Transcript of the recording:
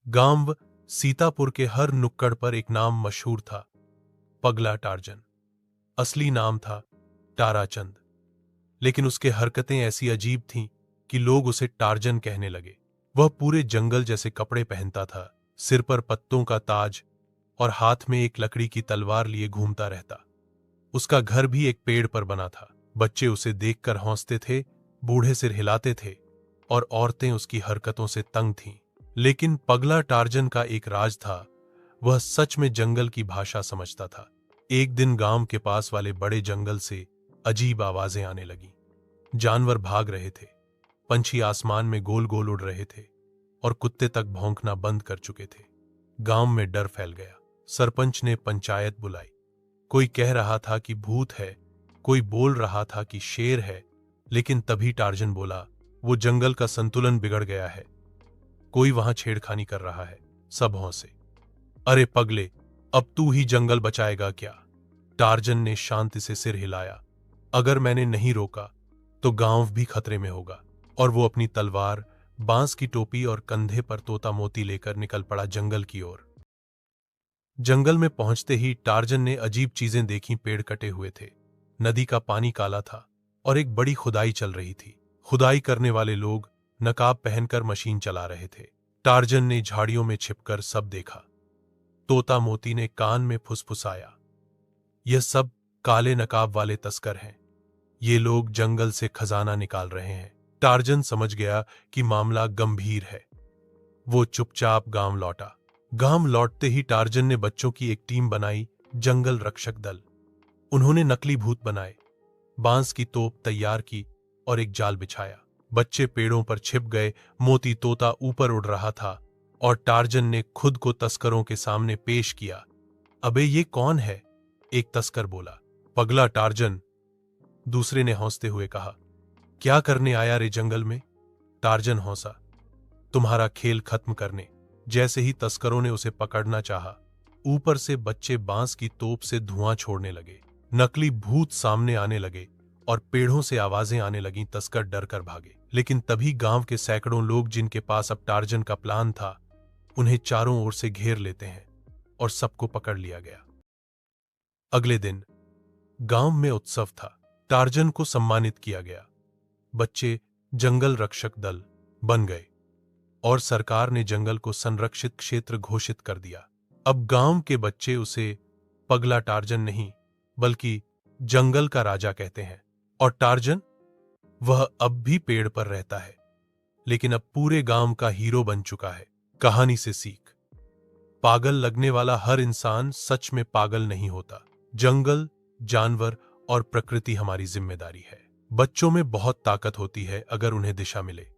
गांव सीतापुर के हर नुक्कड़ पर एक नाम मशहूर था, पगला टार्जन। असली नाम था ताराचंद, लेकिन उसके हरकतें ऐसी अजीब थीं कि लोग उसे टार्जन कहने लगे। वह पूरे जंगल जैसे कपड़े पहनता था, सिर पर पत्तों का ताज और हाथ में एक लकड़ी की तलवार लिए घूमता रहता। उसका घर भी एक पेड़ पर बना था। बच्चे उसे देखकर हंसते थे, बूढ़े सिर हिलाते थे और औरतें उसकी हरकतों से तंग थीं। लेकिन पगला टार्जन का एक राज था, वह सच में जंगल की भाषा समझता था। एक दिन गांव के पास वाले बड़े जंगल से अजीब आवाजें आने लगीं। जानवर भाग रहे थे, पंछी आसमान में गोल गोल उड़ रहे थे और कुत्ते तक भौंकना बंद कर चुके थे। गांव में डर फैल गया। सरपंच ने पंचायत बुलाई। कोई कह रहा था कि भूत है, कोई बोल रहा था कि शेर है, लेकिन तभी टार्जन बोला, वो जंगल का संतुलन बिगड़ गया है, कोई वहां छेड़खानी कर रहा है। सब हंसे। अरे पगले, अब तू ही जंगल बचाएगा क्या? टार्जन ने शांति से सिर हिलाया। अगर मैंने नहीं रोका तो गांव भी खतरे में होगा। और वो अपनी तलवार, बांस की टोपी और कंधे पर तोता मोती लेकर निकल पड़ा जंगल की ओर। जंगल में पहुंचते ही टार्जन ने अजीब चीजें देखीं। पेड़ कटे हुए थे, नदी का पानी काला था और एक बड़ी खुदाई चल रही थी। खुदाई करने वाले लोग नकाब पहनकर मशीन चला रहे थे। टार्जन ने झाड़ियों में छिपकर सब देखा। तोता मोती ने कान में फुसफुसाया, यह सब काले नकाब वाले तस्कर हैं। ये लोग जंगल से खजाना निकाल रहे हैं। टार्जन समझ गया कि मामला गंभीर है। वो चुपचाप गांव लौटा। गांव लौटते ही टार्जन ने बच्चों की एक टीम बनाई, जंगल रक्षक दल। उन्होंने नकली भूत बनाए, बांस की तोप तैयार की और एक जाल बिछाया। बच्चे पेड़ों पर छिप गए। मोती तोता ऊपर उड़ रहा था और टार्जन ने खुद को तस्करों के सामने पेश किया। अबे ये कौन है? एक तस्कर बोला। पगला टार्जन, दूसरे ने हंसते हुए कहा। क्या करने आया रे जंगल में? टार्जन हंसा। तुम्हारा खेल खत्म करने। जैसे ही तस्करों ने उसे पकड़ना चाहा, ऊपर से बच्चे बांस की तोप से धुआं छोड़ने लगे। नकली भूत सामने आने लगे और पेड़ों से आवाजें आने लगीं। तस्कर डर कर भागे, लेकिन तभी गांव के सैकड़ों लोग, जिनके पास अब टार्जन का प्लान था, उन्हें चारों ओर से घेर लेते हैं और सबको पकड़ लिया गया। अगले दिन गांव में उत्सव था। टार्जन को सम्मानित किया गया। बच्चे जंगल रक्षक दल बन गए और सरकार ने जंगल को संरक्षित क्षेत्र घोषित कर दिया। अब गांव के बच्चे उसे पगला टार्जन नहीं, बल्कि जंगल का राजा कहते हैं। और टार्जन, वह अब भी पेड़ पर रहता है, लेकिन अब पूरे गांव का हीरो बन चुका है। कहानी से सीख, पागल लगने वाला हर इंसान सच में पागल नहीं होता। जंगल, जानवर और प्रकृति हमारी जिम्मेदारी है। बच्चों में बहुत ताकत होती है अगर उन्हें दिशा मिले।